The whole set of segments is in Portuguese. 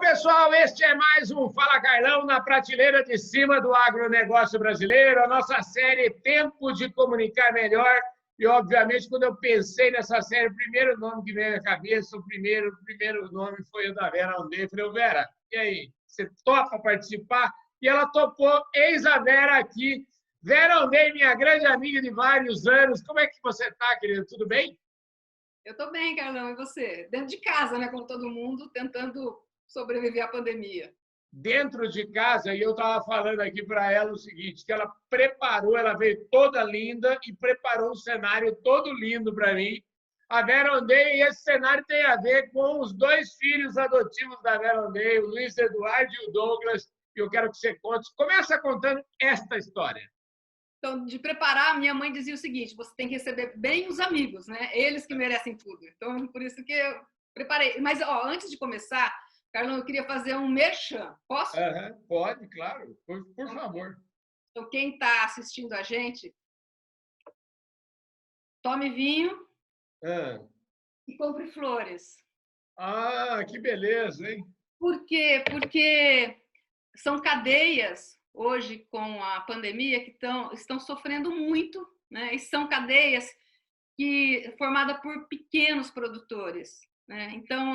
pessoal, este é mais um Fala Carlão na prateleira de cima do agronegócio brasileiro, a nossa série Tempo de Comunicar Melhor. E, obviamente, quando eu pensei nessa série, o primeiro nome que veio à cabeça, o primeiro nome foi o da Vera Ondei. Falei, Vera, e aí, você topa participar? E ela topou, eis a Vera aqui. Vera Ondei, minha grande amiga de vários anos. Como é que você está, querido? Tudo bem? Eu estou bem, Carlão, e você? Dentro de casa, né, como todo mundo, tentando sobreviver à pandemia. Dentro de casa, e eu estava falando aqui para ela o seguinte, que ela preparou, ela veio toda linda e preparou um cenário todo lindo para mim. A Vera Ondei, e esse cenário tem a ver com os dois filhos adotivos da Vera Ondei, o Luiz Eduardo e o Douglas, e eu quero que você conte. Começa contando esta história. Então, de preparar, minha mãe dizia o seguinte, você tem que receber bem os amigos, né? Eles que merecem tudo. Então, por isso que eu preparei. Mas, antes de começar, Carlão, eu queria fazer um merchan. Posso? Pode, claro. Por favor. Então, quem está assistindo a gente, tome vinho e compre flores. Ah, que beleza, hein? Por quê? Porque são cadeias, hoje, com a pandemia, que estão sofrendo muito, né? E são cadeias formadas por pequenos produtores, né? Então,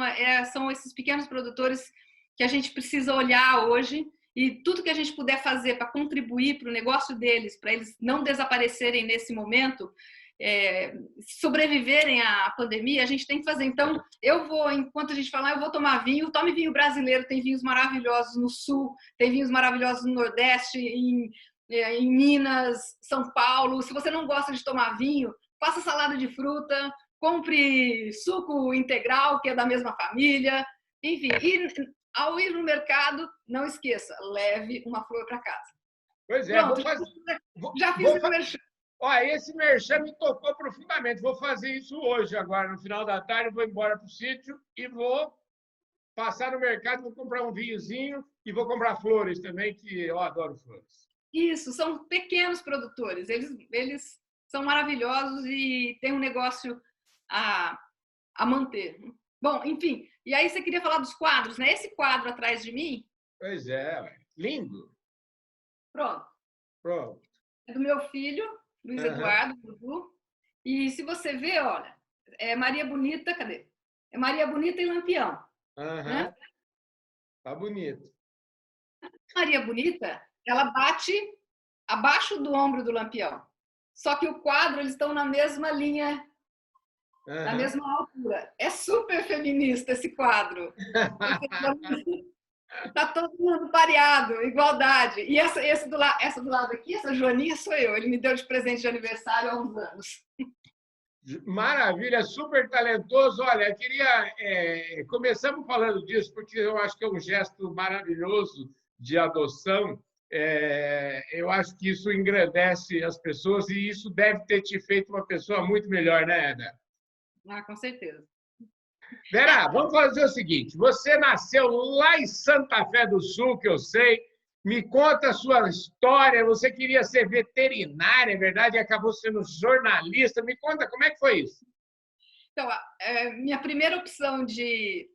são esses pequenos produtores que a gente precisa olhar hoje, e tudo que a gente puder fazer para contribuir para o negócio deles, para eles não desaparecerem nesse momento, sobreviverem à pandemia, a gente tem que fazer. Então, enquanto a gente falar, eu vou tomar vinho. Tome vinho brasileiro, tem vinhos maravilhosos no Sul, tem vinhos maravilhosos no Nordeste, em Minas, São Paulo. Se você não gosta de tomar vinho, faça salada de fruta, compre suco integral, que é da mesma família. Enfim, e ao ir no mercado, não esqueça, leve uma flor para casa. Pois é, pronto, já fiz o merchan. Olha, esse merchan me tocou profundamente. Vou fazer isso hoje, agora, no final da tarde. Vou embora para o sítio e vou passar no mercado, vou comprar um vinhozinho e vou comprar flores também, que eu adoro flores. Isso, são pequenos produtores. Eles são maravilhosos e têm um negócio a manter. Bom, enfim, e aí você queria falar dos quadros, né? Esse quadro atrás de mim... Pois é, lindo. Pronto. É do meu filho, Luiz Eduardo, Dudu. E se você ver, olha, é Maria Bonita, cadê? É Maria Bonita e Lampião. Né? Tá bonito. Maria Bonita, ela bate abaixo do ombro do Lampião. Só que o quadro, eles estão na mesma linha, na mesma altura. É super feminista esse quadro. Está todo mundo pareado, igualdade. E essa do lado aqui, essa Joaninha, sou eu. Ele me deu de presente de aniversário há uns anos. Maravilha, super talentoso. Olha, eu queria... começamos falando disso, porque eu acho que é um gesto maravilhoso de adoção. Eu acho que isso engrandece as pessoas e isso deve ter te feito uma pessoa muito melhor, né, Ana? Ah, com certeza. Vera, vamos fazer o seguinte. Você nasceu lá em Santa Fé do Sul, que eu sei. Me conta a sua história. Você queria ser veterinária, é verdade? E acabou sendo jornalista. Me conta, como é que foi isso? Então, minha primeira opção de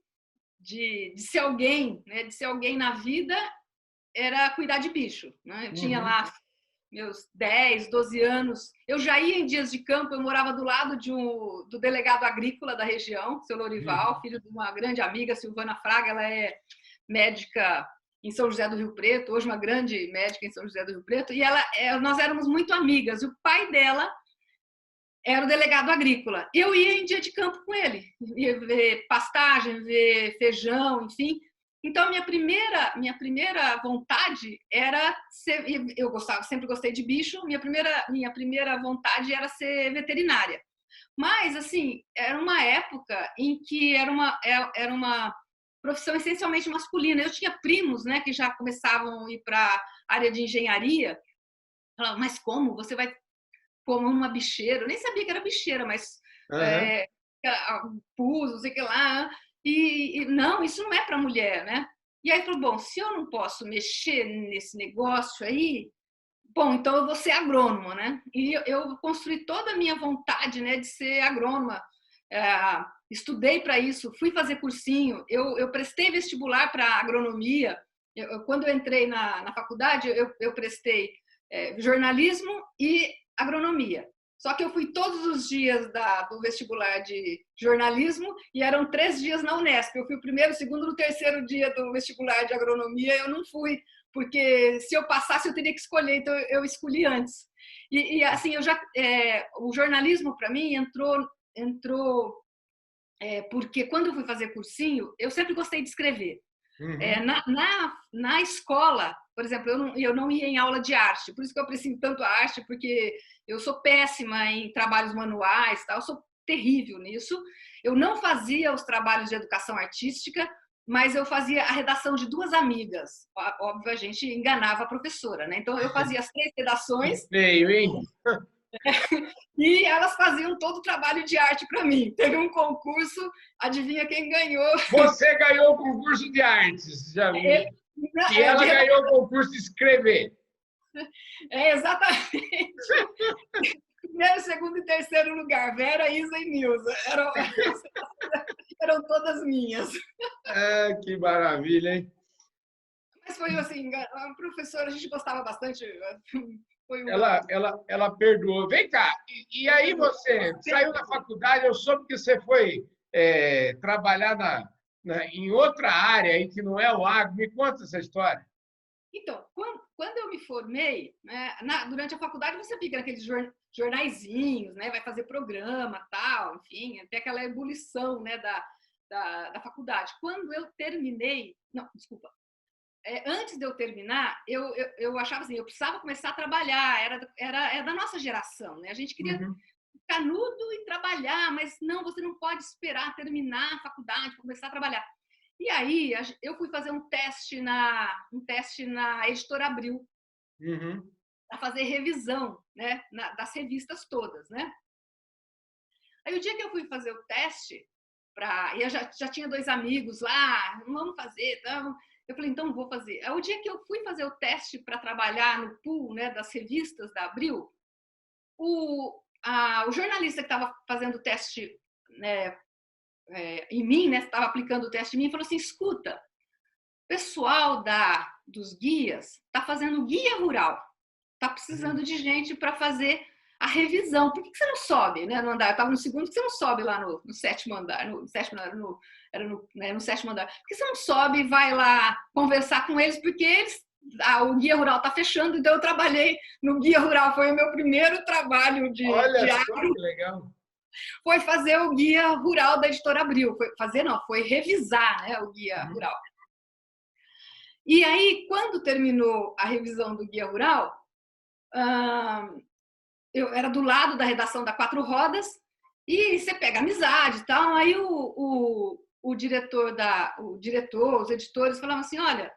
ser alguém, né, de ser alguém na vida, era cuidar de bicho. Né? Eu tinha lá meus 10, 12 anos. Eu já ia em dias de campo, eu morava do lado do delegado agrícola da região, seu Lorival, filho de uma grande amiga, Silvana Fraga. Ela é médica em São José do Rio Preto, hoje uma grande médica em São José do Rio Preto, e nós éramos muito amigas. O pai dela era o delegado agrícola. Eu ia em dia de campo com ele, ia ver pastagem, ver feijão, enfim. Então, minha primeira vontade era ser... sempre gostei de bicho. Minha primeira vontade era ser veterinária. Mas, assim, era uma época em que era uma profissão essencialmente masculina. Eu tinha primos, né, que já começavam a ir para a área de engenharia. Falavam, mas como? Você vai como uma bicheira? Eu nem sabia que era bicheira, mas pus, não sei o que lá. E não, isso não é para mulher, né? E aí falou, bom, se eu não posso mexer nesse negócio aí, bom, então eu vou ser agrônoma, né? E eu construí toda a minha vontade, né, de ser agrônoma. estudei para isso, fui fazer cursinho, eu prestei vestibular para agronomia. Quando eu entrei na faculdade, eu prestei jornalismo e agronomia. Só que eu fui todos os dias do vestibular de jornalismo e eram 3 dias na Unesp. Eu fui o primeiro, o segundo, no terceiro dia do vestibular de agronomia. Eu não fui, porque se eu passasse eu teria que escolher, então eu escolhi antes. E assim, o jornalismo para mim entrou porque quando eu fui fazer cursinho, eu sempre gostei de escrever. Uhum. Na escola, por exemplo, eu não ia em aula de arte, por isso que eu aprecio tanto a arte, porque eu sou péssima em trabalhos manuais, eu sou terrível nisso. Eu não fazia os trabalhos de educação artística, mas eu fazia a redação de 2 amigas. Óbvio, a gente enganava a professora, né? Então, eu fazia as 3 Que redações feio, hein? e elas faziam todo o trabalho de arte para mim. Teve um concurso, adivinha quem ganhou? Você ganhou o concurso de artes, já vi. E ela ganhou o concurso de escrever. Exatamente. Primeiro, segundo e terceiro lugar, Vera, Isa e Nilza. Eram todas minhas. Que maravilha, hein? Mas foi assim, a professora, a gente gostava bastante. Foi Ela perdoou. Vem cá, e aí você saiu da faculdade, eu soube que você foi trabalhar em outra área aí que não é o agro. Me conta essa história. Então, quando eu me formei, né, durante a faculdade você fica naqueles jornaizinhos, né, vai fazer programa, tal, enfim, até aquela ebulição, né, da faculdade. Quando eu terminei, não, desculpa, antes de eu terminar, eu achava assim, eu precisava começar a trabalhar, era da nossa geração, né? A gente queria Uhum. canudo e trabalhar, mas não, você não pode esperar terminar a faculdade para começar a trabalhar. E aí eu fui fazer um teste na Editora Abril, Uhum. para fazer revisão, né, das revistas todas, né? Aí o dia que eu fui fazer o teste, e eu já tinha 2 amigos lá, vamos fazer, então, eu falei, então vou fazer. Aí o dia que eu fui fazer o teste para trabalhar no pool, né, das revistas da Abril, o jornalista que estava fazendo o teste, né, em mim, né, estava aplicando o teste em mim, falou assim, escuta, o pessoal dos guias está fazendo guia rural, está precisando de gente para fazer a revisão. Por que você não sobe, né, no andar? Eu estava no segundo, por que você não sobe lá no 7º andar? No 7º andar, no 7º andar. Por que você não sobe e vai lá conversar com eles? Porque o guia rural está fechando, então eu trabalhei no guia rural. Foi o meu primeiro trabalho Olha de só agro, que legal. foi fazer o guia rural da Editora Abril. Foi revisar, né, o guia Uhum. rural. E aí, quando terminou a revisão do guia rural, eu era do lado da redação da Quatro Rodas, e você pega amizade e tal. Aí o diretor, os editores falavam assim, olha,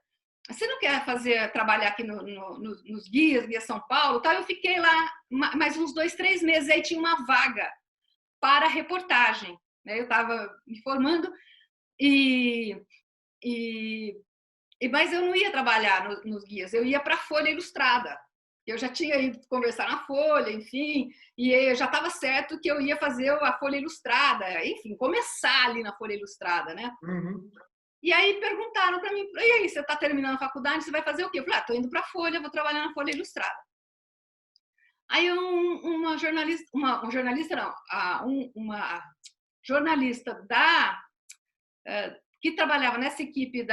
você não quer trabalhar aqui nos Guia São Paulo? Tal? Eu fiquei lá mais uns 2, 3 meses, aí tinha uma vaga para reportagem. Né? Eu estava me formando, mas eu não ia trabalhar nos guias, eu ia para a Folha Ilustrada. Eu já tinha ido conversar na Folha, enfim, e eu já estava certo que eu ia fazer a Folha Ilustrada, enfim, começar ali na Folha Ilustrada, né? Uhum. E aí perguntaram para mim, e aí, você está terminando a faculdade, você vai fazer o quê? Eu falei, estou indo para a Folha, vou trabalhar na Folha Ilustrada. Aí uma jornalista que trabalhava nessa equipe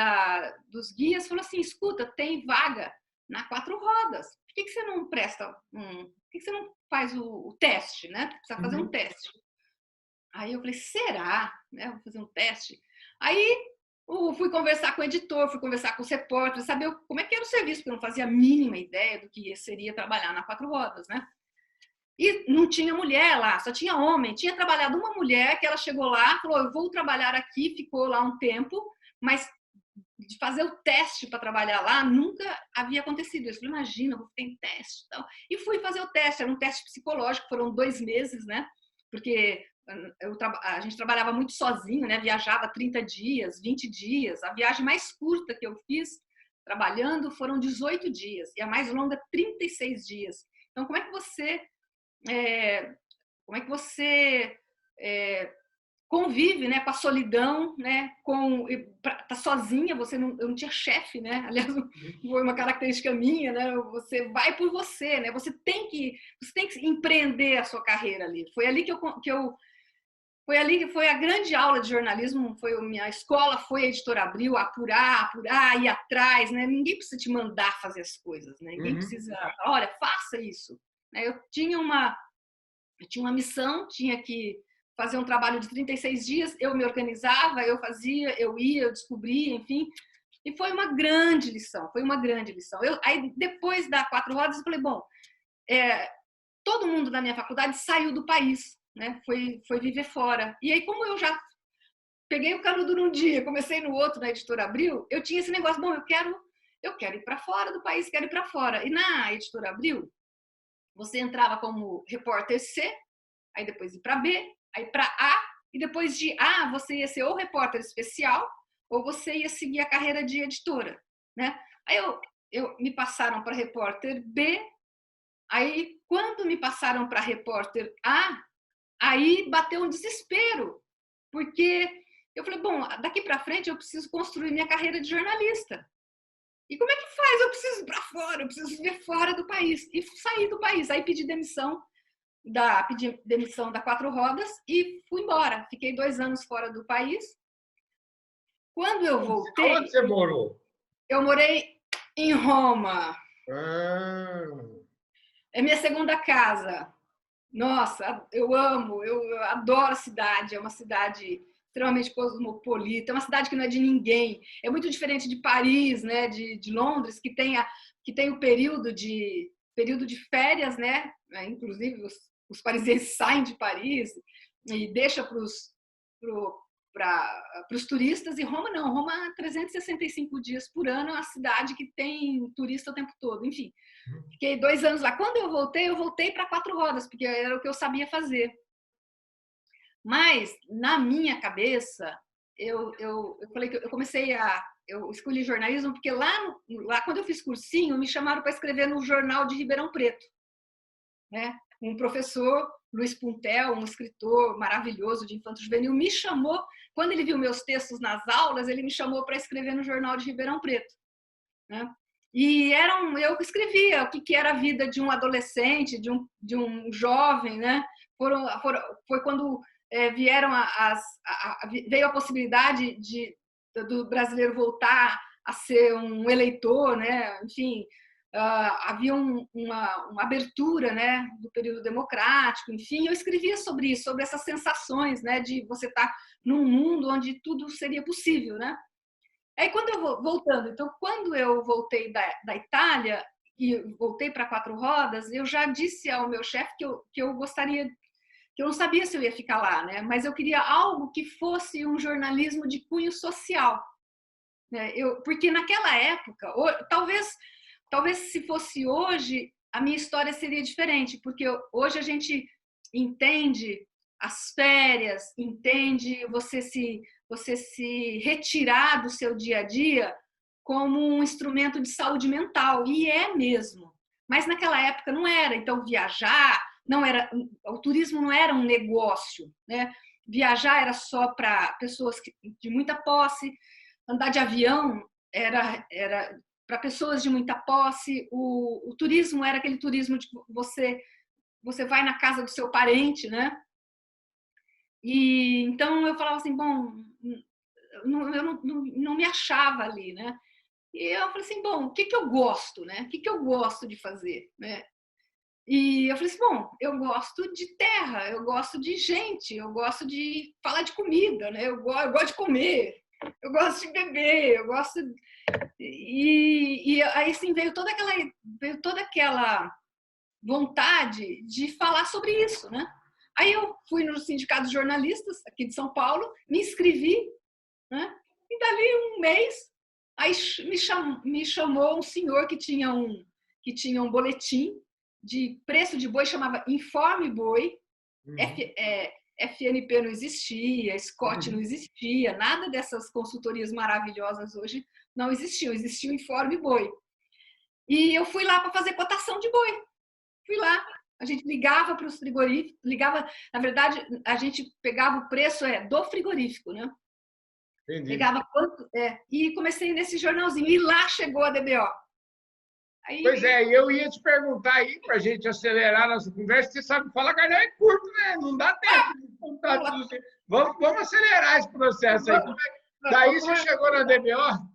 dos guias falou assim, escuta, tem vaga na Quatro Rodas, por que você não presta por que você não faz o teste, né? Precisa fazer um teste. Aí eu falei, será? Né? Vou fazer um teste. Aí fui conversar com o editor, fui conversar com os repórteres, saber como é que era o serviço, porque eu não fazia a mínima ideia do que seria trabalhar na Quatro Rodas, né? E não tinha mulher lá, só tinha homem. Tinha trabalhado uma mulher que ela chegou lá, falou, eu vou trabalhar aqui, ficou lá um tempo, mas de fazer o teste para trabalhar lá nunca havia acontecido. Eu falei, imagina, vou ter teste. E fui fazer o teste, era um teste psicológico, foram 2 meses, né? Porque a gente trabalhava muito sozinho, né? Viajava 30 dias, 20 dias. A viagem mais curta que eu fiz trabalhando foram 18 dias, e a mais longa, 36 dias. Então, como é que você convive, né, com a solidão, né, tá sozinha, eu não tinha chefe, né, aliás, foi uma característica minha, né, você vai por você, né, você tem que empreender a sua carreira ali. Foi ali foi ali que foi a grande aula de jornalismo, minha escola foi a Editora Abril, apurar, ir atrás, né, ninguém precisa te mandar fazer as coisas, né, ninguém precisa, olha, faça isso. Eu tinha uma missão, tinha que fazer um trabalho de 36 dias, eu me organizava, eu fazia, eu ia, eu descobria, enfim. E foi uma grande lição, Aí, depois da Quatro Rodas, eu falei, bom, todo mundo da minha faculdade saiu do país, né? Foi viver fora. E aí, como eu já peguei o canudo num dia, comecei no outro, na Editora Abril, eu tinha esse negócio, bom, eu quero ir para fora do país, quero ir para fora. E na Editora Abril, você entrava como repórter C, aí depois ir para B, aí para A, e depois de A você ia ser ou repórter especial, ou você ia seguir a carreira de editora, né? Aí me passaram para repórter B, aí quando me passaram para repórter A, aí bateu um desespero, porque eu falei, bom, daqui para frente eu preciso construir minha carreira de jornalista. E como é que faz? Eu preciso ir para fora, eu preciso viver fora do país. E saí do país, aí pedi demissão da Quatro Rodas e fui embora. Fiquei 2 anos fora do país. Quando eu voltei... Onde você morou? Eu morei em Roma. Ah. É minha segunda casa. Nossa, eu amo, eu adoro a cidade. É uma cidade extremamente cosmopolita, é uma cidade que não é de ninguém. É muito diferente de Paris, né, de Londres, que tem o período de férias, né? Inclusive, os parisienses saem de Paris e deixam para os turistas, e Roma não. Roma, 365 dias por ano, é uma cidade que tem turista o tempo todo. Enfim, fiquei 2 anos lá. Quando eu voltei para Quatro Rodas, porque era o que eu sabia fazer. Mas, na minha cabeça, eu falei que eu escolhi jornalismo porque lá quando eu fiz cursinho, me chamaram para escrever no Jornal de Ribeirão Preto, né? Um professor, Luiz Puntel, um escritor maravilhoso de infanto-juvenil, me chamou, quando ele viu meus textos nas aulas, ele me chamou para escrever no Jornal de Ribeirão Preto, né? E eu escrevia o que era a vida de um adolescente, de um jovem, né? Foi quando veio a possibilidade do brasileiro voltar a ser um eleitor, né? Enfim, havia uma abertura, né, do período democrático, enfim, eu escrevia sobre isso, sobre essas sensações, né, de você estar num mundo onde tudo seria possível, né? Aí quando eu voltei da Itália e voltei para Quatro Rodas, eu já disse ao meu chefe que eu gostaria, que eu não sabia se eu ia ficar lá, né? Mas eu queria algo que fosse um jornalismo de cunho social, né? Porque naquela época, talvez se fosse hoje, a minha história seria diferente, porque hoje a gente entende as férias, entende você se retirar do seu dia a dia como um instrumento de saúde mental, e é mesmo. Mas naquela época não era, então viajar não era, o turismo não era um negócio, né? Viajar era só para pessoas de muita posse, andar de avião era para pessoas de muita posse, o turismo era aquele turismo de você vai na casa do seu parente, né? E então eu falava assim, bom, eu não me achava ali, né? E eu falei assim, bom, o que eu gosto, né? O que eu gosto de fazer, né? E eu falei assim, bom, eu gosto de terra, eu gosto de gente, eu gosto de falar de comida, né? Eu gosto de comer, eu gosto de beber, eu gosto... E aí, sim, veio toda aquela vontade de falar sobre isso, né? Aí eu fui no Sindicato de Jornalistas aqui de São Paulo, me inscrevi, né? E dali um mês, aí me chamou um senhor que tinha um boletim de preço de boi, chamava Informe Boi. FNP não existia, Scott não existia, nada dessas consultorias maravilhosas hoje não existiam, existia o Informe Boi. E eu fui lá para fazer cotação de boi. Fui lá, A gente ligava para os frigoríficos, na verdade, a gente pegava o preço do frigorífico, né? Entendi. Pegava quanto, e comecei nesse jornalzinho, e lá chegou a DBO. Aí, pois é, e eu ia te perguntar aí, para a gente acelerar a nossa conversa, você sabe, Fala Galhão é curto, né? Não dá tempo de contar tudo assim. Vamos acelerar esse processo aí. Daí você chegou na DBO?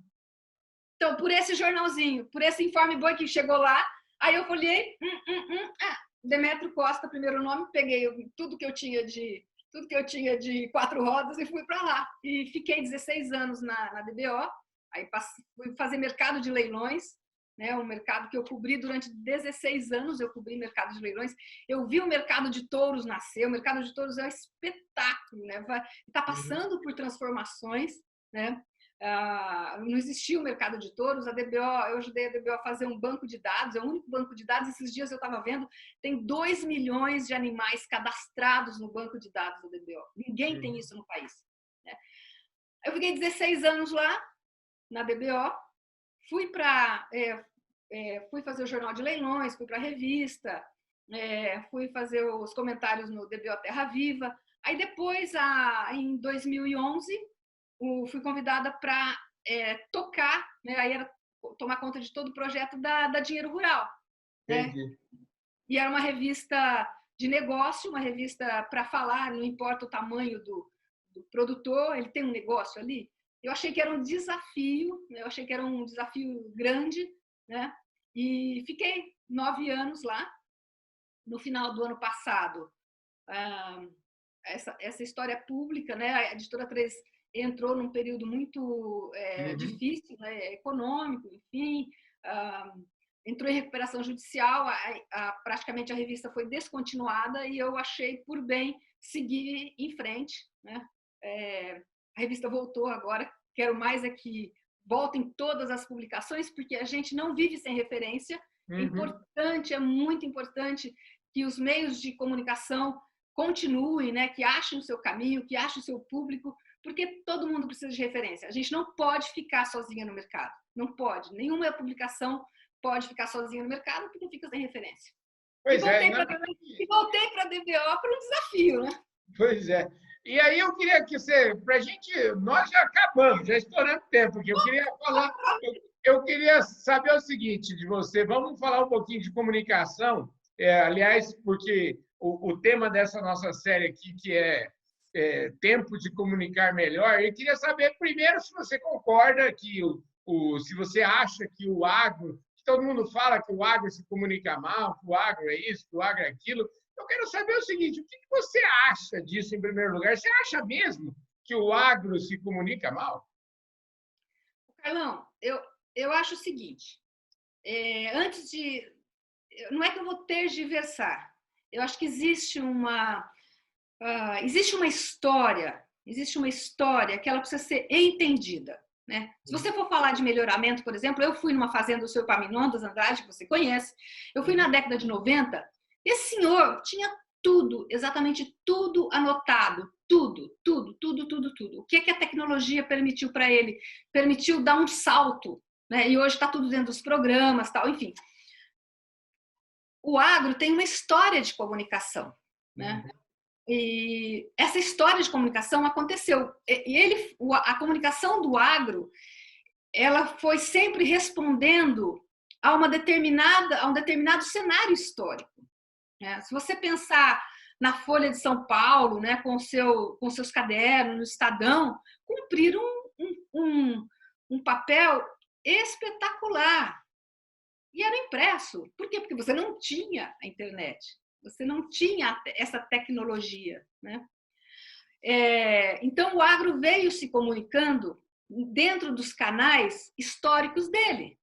Então, por esse jornalzinho, por esse Informe Boi que chegou lá, aí eu olhei, Demétrio Costa, primeiro nome, peguei tudo que eu tinha de 4 rodas e fui para lá. E fiquei 16 anos na DBO, aí fui fazer mercado de leilões, né, um mercado que eu cobri durante 16 anos, eu cobri mercado de leilões. Eu vi o mercado de touros nascer, o mercado de touros é um espetáculo, né? Está passando por transformações, né? Não existia o mercado de touros, a DBO, eu ajudei a DBO a fazer um banco de dados, é o único banco de dados, esses dias eu estava vendo, tem 2 milhões de animais cadastrados no banco de dados da DBO. Ninguém tem isso no país. Né? Eu fiquei 16 anos lá, na DBO, fui fazer o jornal de leilões, fui para a revista, fui fazer os comentários no DBO Terra Viva. Aí depois, em 2011, fui convidada para tocar, né? Aí era tomar conta de todo o projeto da Dinheiro Rural. Né? E era uma revista de negócio, uma revista para falar, não importa o tamanho do produtor, ele tem um negócio ali. Eu achei que era um desafio, né? Eu achei que era um desafio grande, né? E fiquei 9 anos lá. No final do ano passado, essa história pública, né? A Editora 3 entrou num período muito difícil, né? Econômico, enfim, entrou em recuperação judicial, praticamente a revista foi descontinuada e eu achei por bem seguir em frente, né? A revista voltou agora, quero mais que voltem todas as publicações, porque a gente não vive sem referência. É muito importante que os meios de comunicação continuem, né? Que achem o seu caminho, que achem o seu público, porque todo mundo precisa de referência. A gente não pode ficar sozinha no mercado, não pode. Nenhuma publicação pode ficar sozinha no mercado porque fica sem referência. Pois e voltei para a DBO para um desafio, né? Pois é. E aí eu queria que você, para a gente, nós já acabamos, já estouramos tempo aqui. Eu queria saber o seguinte de você. Vamos falar um pouquinho de comunicação. Aliás, porque o tema dessa nossa série aqui, que é tempo de comunicar melhor, eu queria saber primeiro se você concorda que se você acha que o agro, que todo mundo fala que o agro se comunica mal, que o agro é isso, que o agro é aquilo. Eu quero saber o seguinte, o que você acha disso em primeiro lugar? Você acha mesmo que o agro se comunica mal? Carlão, eu acho o seguinte, não é que eu vou tergiversar, eu acho que existe uma história que ela precisa ser entendida. Né? Se você for falar de melhoramento, por exemplo, eu fui numa fazenda do seu Epaminondas Andrade, que você conhece, eu fui na década de 90, esse senhor tinha tudo, exatamente tudo anotado, tudo. O que a tecnologia permitiu para ele? Permitiu dar um salto, né? E hoje está tudo dentro dos programas, tal, enfim. O agro tem uma história de comunicação, né? E essa história de comunicação aconteceu. E a comunicação do agro, ela foi sempre respondendo a um determinado cenário histórico. Né? Se você pensar na Folha de São Paulo, né, com seus cadernos, no Estadão, cumpriram um papel espetacular. E era impresso. Por quê? Porque você não tinha a internet. Você não tinha essa tecnologia. Né? Então, o agro veio se comunicando dentro dos canais históricos dele.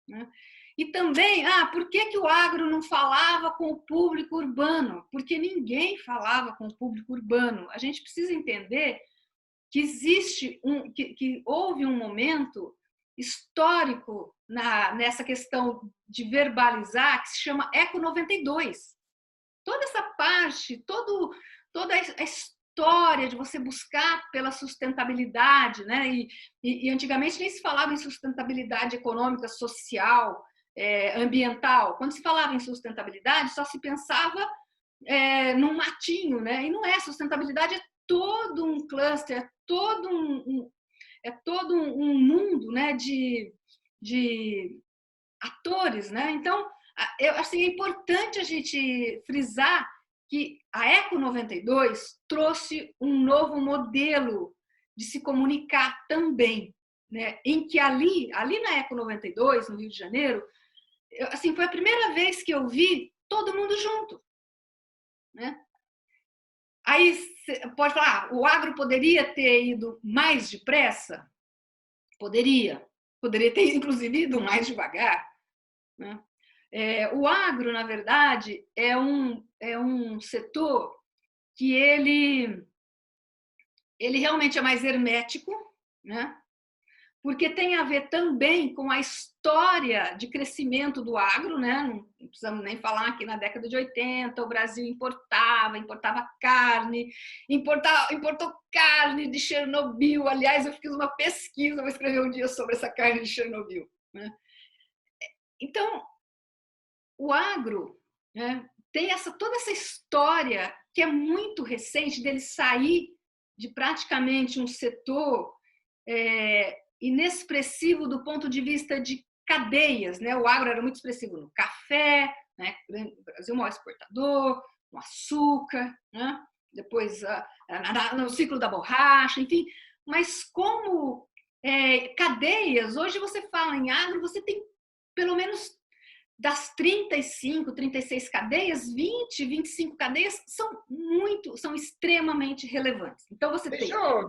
Né? E também, por que o agro não falava com o público urbano? Porque ninguém falava com o público urbano. A gente precisa entender que que houve um momento histórico nessa questão de verbalizar, que se chama Eco 92. Toda essa parte, toda a história de você buscar pela sustentabilidade, né? E antigamente nem se falava em sustentabilidade econômica, social, ambiental. Quando se falava em sustentabilidade, só se pensava num matinho, né? E não é. Sustentabilidade é todo um cluster, é todo um mundo, né? De atores, né? Então, assim, é importante a gente frisar que a Eco 92 trouxe um novo modelo de se comunicar também, né? Em que ali na Eco 92, no Rio de Janeiro, assim, foi a primeira vez que eu vi todo mundo junto, né? Aí pode falar, o agro poderia ter ido mais depressa? Poderia ter inclusive ido mais devagar, né? O agro, na verdade, é um setor que ele realmente é mais hermético, né? Porque tem a ver também com a história de crescimento do agro, né? Não precisamos nem falar que na década de 80 o Brasil importava carne, importou carne de Chernobyl. Aliás, eu fiz uma pesquisa, vou escrever um dia sobre essa carne de Chernobyl, né? Então, o agro, né, tem toda essa história que é muito recente dele sair de praticamente um setor inexpressivo do ponto de vista de cadeias, né? O agro era muito expressivo no café, né? O Brasil é o maior exportador, no açúcar, né? Depois no ciclo da borracha, enfim. Mas como cadeias, hoje você fala em agro, você tem pelo menos das 35, 36 cadeias, 20, 25 cadeias são extremamente relevantes. Então,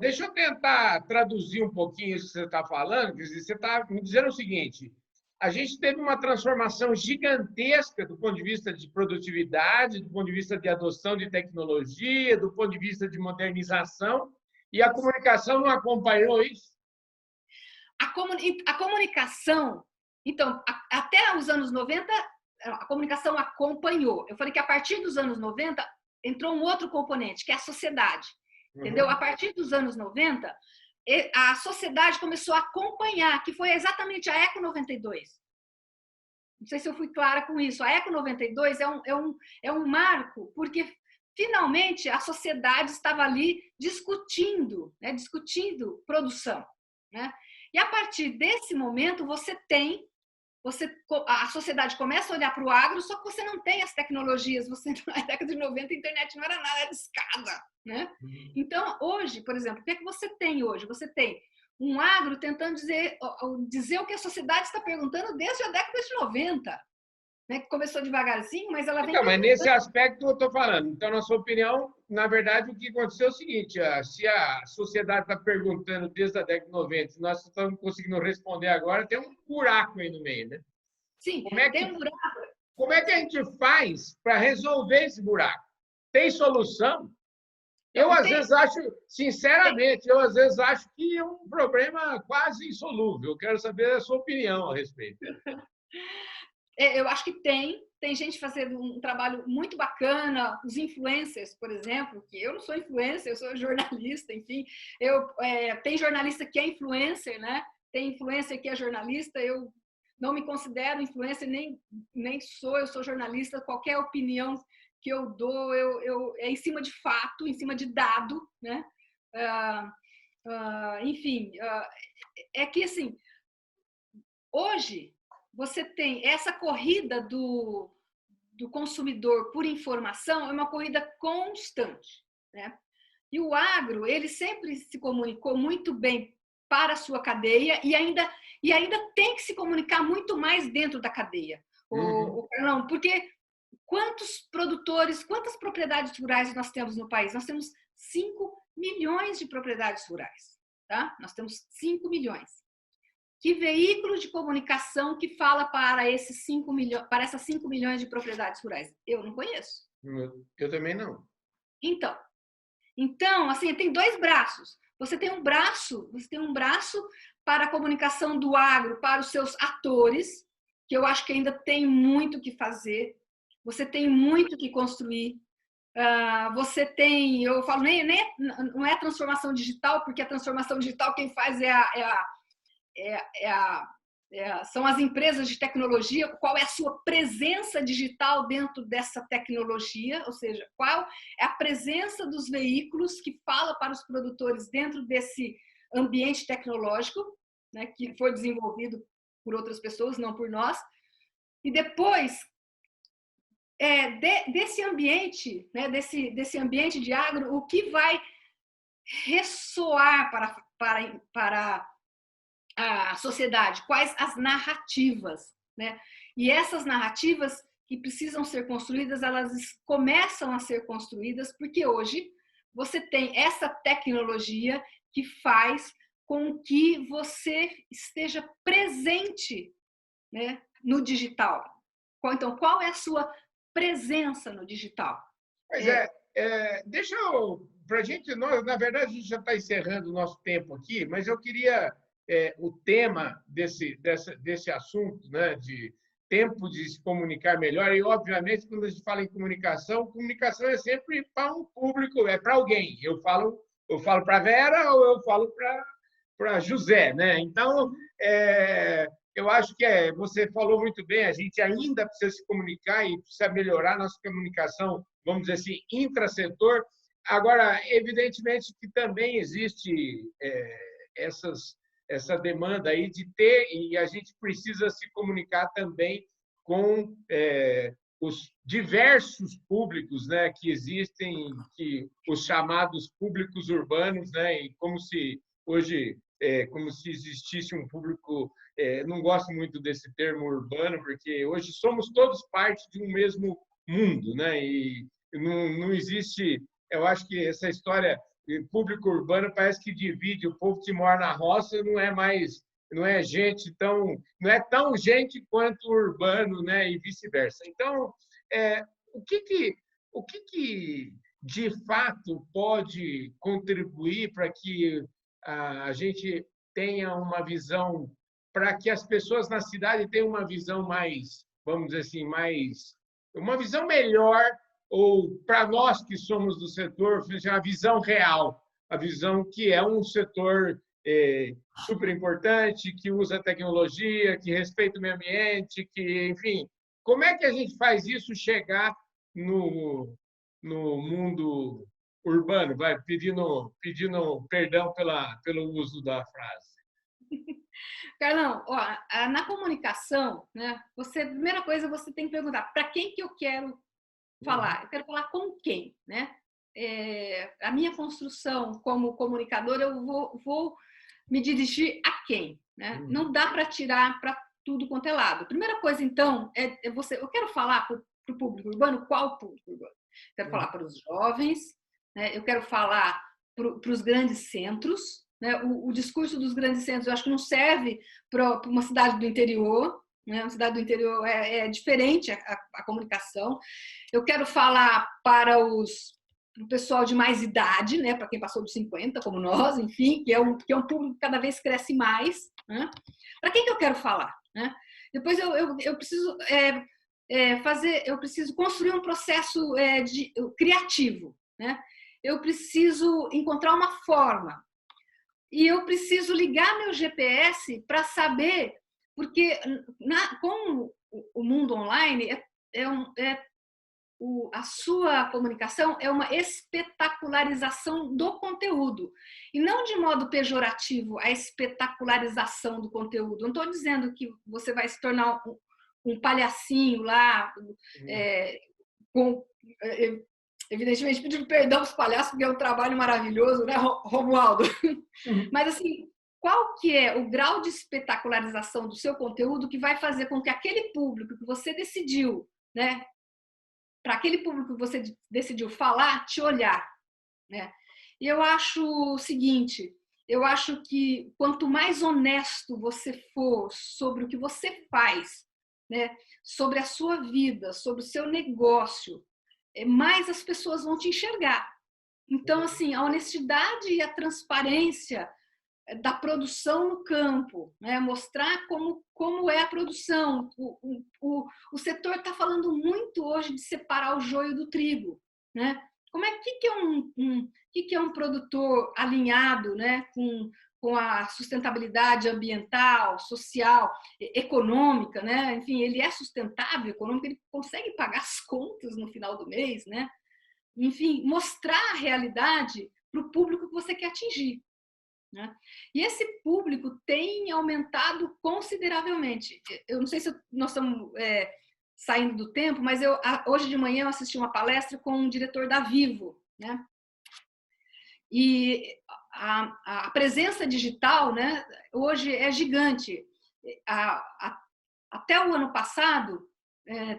Deixa eu tentar traduzir um pouquinho isso que você está falando. Quer dizer, você está me dizendo o seguinte: a gente teve uma transformação gigantesca do ponto de vista de produtividade, do ponto de vista de adoção de tecnologia, do ponto de vista de modernização, e a comunicação não acompanhou isso? A comunicação, então, até os anos 90, a comunicação acompanhou. Eu falei que a partir dos anos 90 entrou um outro componente, que é a sociedade. Entendeu? A partir dos anos 90, a sociedade começou a acompanhar, que foi exatamente a Eco 92. Não sei se eu fui clara com isso. A Eco 92 é um marco, porque finalmente a sociedade estava ali discutindo, né? Discutindo produção, né? E a partir desse momento a sociedade começa a olhar para o agro, só que você não tem as tecnologias. Na década de 90 a internet não era nada, era escada, né? Então, hoje, por exemplo, o que é que você tem hoje? Você tem um agro tentando dizer o que a sociedade está perguntando desde a década de 90, né? Que começou devagarzinho, mas ela vem Então, mas nesse aspecto eu estou falando. Então, na sua opinião, na verdade, o que aconteceu é o seguinte: se a sociedade está perguntando desde a década de 90, se nós estamos conseguindo responder agora, tem um buraco aí no meio, né? Sim, tem um buraco. Como é que a gente faz para resolver esse buraco? Tem solução? Eu, às vezes, acho, sinceramente, que é um problema quase insolúvel. Eu quero saber a sua opinião a respeito. Eu acho que tem gente fazendo um trabalho muito bacana, os influencers, por exemplo, que eu não sou influencer, eu sou jornalista, enfim, tem jornalista que é influencer, né? Tem influencer que é jornalista, eu não me considero influencer, nem eu sou jornalista, qualquer opinião que eu dou é em cima de fato, em cima de dado, né? Enfim, é que assim, hoje você tem essa corrida do consumidor por informação, é uma corrida constante, né? E o agro, ele sempre se comunicou muito bem para a sua cadeia e ainda tem que se comunicar muito mais dentro da cadeia. Não, porque quantos produtores, quantas propriedades rurais nós temos no país? Nós temos 5 milhões de propriedades rurais, tá? Nós temos 5 milhões. Que veículo de comunicação que fala para essas 5 milhões de propriedades rurais? Eu não conheço. Eu também não. Então, assim, tem dois braços. Você tem um braço para a comunicação do agro para os seus atores, que eu acho que ainda tem muito que fazer. Você tem muito que construir. Você tem, eu falo, não é transformação digital, porque a transformação digital quem faz é a são as empresas de tecnologia, qual é a sua presença digital dentro dessa tecnologia, ou seja, qual é a presença dos veículos que fala para os produtores dentro desse ambiente tecnológico, né, que foi desenvolvido por outras pessoas, não por nós. E depois desse ambiente, né, desse ambiente de agro, o que vai ressoar para a sociedade, quais as narrativas, né? E essas narrativas que precisam ser construídas, elas começam a ser construídas porque hoje você tem essa tecnologia que faz com que você esteja presente, né, no digital. Então, qual é a sua presença no digital? Pois deixa eu, para a gente, na verdade, a gente já está encerrando o nosso tempo aqui, mas eu queria o tema desse assunto, né, de tempo de se comunicar melhor, e, obviamente, quando a gente fala em comunicação é sempre para um público, é para alguém. Eu falo para a Vera ou eu falo para José, né? Então, eu acho que você falou muito bem, a gente ainda precisa se comunicar e precisa melhorar a nossa comunicação, vamos dizer assim, intrasetor. Agora, evidentemente que também existe essa demanda aí de ter, e a gente precisa se comunicar também com os diversos públicos, né, que existem, os chamados públicos urbanos, né, e como se hoje como se existisse um público, não gosto muito desse termo urbano, porque hoje somos todos parte de um mesmo mundo, né, e não existe, eu acho que essa história público urbano parece que divide o povo que mora na roça, não é gente tão, não é tão gente quanto o urbano, né, e vice-versa. Então, o que de fato pode contribuir para que a gente tenha uma visão, para que as pessoas na cidade tenham uma visão mais, vamos dizer assim, uma visão melhor, ou para nós que somos do setor, a visão real, a visão que é um setor super importante, que usa tecnologia, que respeita o meio ambiente, que, enfim, como é que a gente faz isso chegar no mundo urbano? Vai pedindo perdão pelo uso da frase. Carlão, na comunicação, né, primeira coisa, você tem que perguntar para quem que eu quero falar. Eu quero falar com quem, né? A minha construção como comunicador, eu vou me dirigir a quem, né? Não dá para tirar para tudo quanto é lado. Primeira coisa, então, eu quero falar para o público urbano, qual público urbano? Quero falar para os jovens, né? Eu quero falar para os grandes centros, né? O discurso dos grandes centros, eu acho que não serve para uma cidade do interior, né? Uma cidade do interior é diferente a comunicação. Eu quero falar para o pessoal de mais idade, né? Para quem passou dos 50, como nós, enfim, que é um público que cada vez cresce mais, né? Para quem que eu quero falar, né? Depois eu preciso eu preciso construir um processo criativo, né? Eu preciso encontrar uma forma e eu preciso ligar meu GPS para saber, porque com o mundo online a sua comunicação é uma espetacularização do conteúdo. E não de modo pejorativo a espetacularização do conteúdo. Não estou dizendo que você vai se tornar um palhacinho lá, evidentemente pedindo perdão aos palhaços, porque é um trabalho maravilhoso, né, Romualdo? Mas, assim, qual que é o grau de espetacularização do seu conteúdo que vai fazer com que aquele público que você decidiu, né, para aquele público que você decidiu falar, te olhar, né? E eu acho o seguinte, eu acho que quanto mais honesto você for sobre o que você faz, né, sobre a sua vida, sobre o seu negócio, mais as pessoas vão te enxergar. Então, assim, a honestidade e a transparência da produção no campo, né? Mostrar como é a produção. O setor está falando muito hoje de separar o joio do trigo, né? Que é um produtor alinhado, né? com a sustentabilidade ambiental, social, econômica, né? Enfim, ele é sustentável econômico, ele consegue pagar as contas no final do mês, né? Enfim, mostrar a realidade para o público que você quer atingir, né? E esse público tem aumentado consideravelmente. Eu não sei se nós estamos saindo do tempo, mas hoje de manhã eu assisti uma palestra com um diretor da Vivo, né? E a presença digital, né, hoje é gigante. Até o ano passado,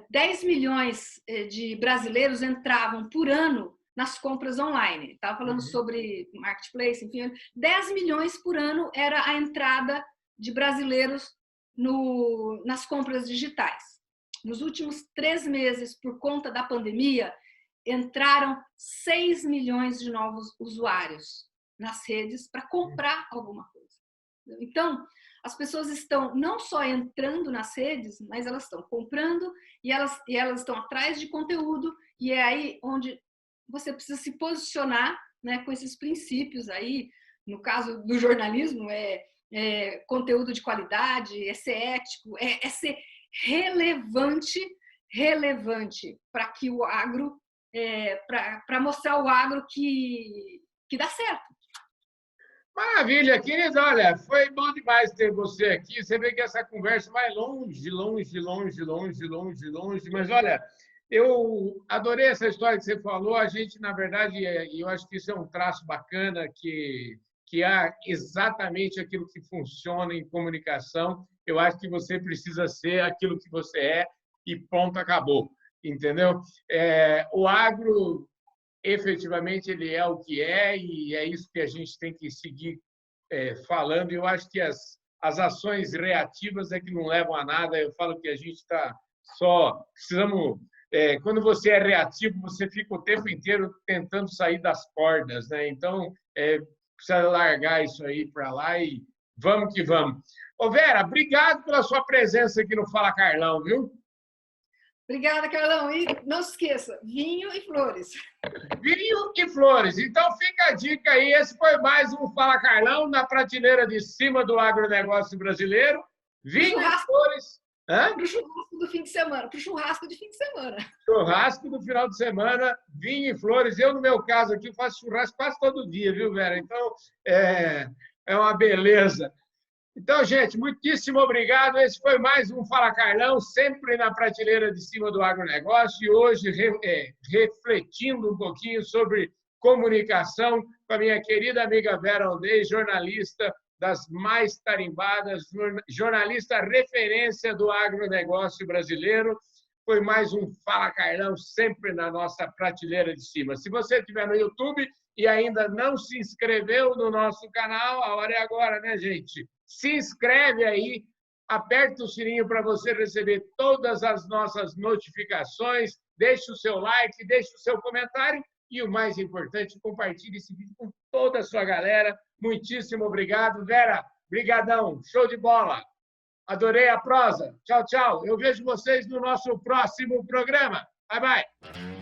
10 milhões de brasileiros entravam por ano nas compras online. Estava falando sobre marketplace, enfim, 10 milhões por ano era a entrada de brasileiros nas compras digitais. Nos últimos 3 meses, por conta da pandemia, entraram 6 milhões de novos usuários nas redes para comprar alguma coisa. Então, as pessoas estão não só entrando nas redes, mas elas estão comprando e elas estão atrás de conteúdo, e é aí onde você precisa se posicionar, né, com esses princípios aí. No caso do jornalismo, conteúdo de qualidade, é ser ético, é ser relevante para que o agro, para mostrar o agro que dá certo. Maravilha, querida. Olha, foi bom demais ter você aqui. Você vê que essa conversa vai longe, longe, longe, longe, longe, longe. Mas, olha, eu adorei essa história que você falou. A gente, na verdade, eu acho que isso é um traço bacana, que há exatamente aquilo que funciona em comunicação. Eu acho que você precisa ser aquilo que você é e ponto, acabou. Entendeu? O agro, efetivamente, ele é o que é, e é isso que a gente tem que seguir falando. Eu acho que as ações reativas é que não levam a nada. Eu falo que a gente está só... Precisamos... quando você é reativo, você fica o tempo inteiro tentando sair das cordas, né? Então, precisa largar isso aí para lá e vamos que vamos. Ô, Vera, obrigado pela sua presença aqui no Fala Carlão, viu? Obrigada, Carlão. E não se esqueça, vinho e flores. Vinho e flores. Então, fica a dica aí. Esse foi mais um Fala Carlão, na prateleira de cima do agronegócio brasileiro. Vinho e flores. Para o churrasco do fim de semana. Para o churrasco de fim de semana. Churrasco do final de semana, vinho e flores. Eu, no meu caso aqui, faço churrasco quase todo dia, viu, Vera? Então, é uma beleza. Então, gente, muitíssimo obrigado. Esse foi mais um Fala Carlão, sempre na prateleira de cima do agronegócio, e hoje refletindo um pouquinho sobre comunicação com a minha querida amiga Vera Aldez, jornalista das mais tarimbadas, jornalista referência do agronegócio brasileiro. Foi mais um Fala Carlão, sempre na nossa prateleira de cima. Se você estiver no YouTube e ainda não se inscreveu no nosso canal, a hora é agora, né, gente? Se inscreve aí, aperta o sininho para você receber todas as nossas notificações, deixe o seu like, deixe o seu comentário e, o mais importante, compartilhe esse vídeo com toda a sua galera. Muitíssimo obrigado. Vera, brigadão, show de bola. Adorei a prosa. Tchau, tchau. Eu vejo vocês no nosso próximo programa. Bye, bye.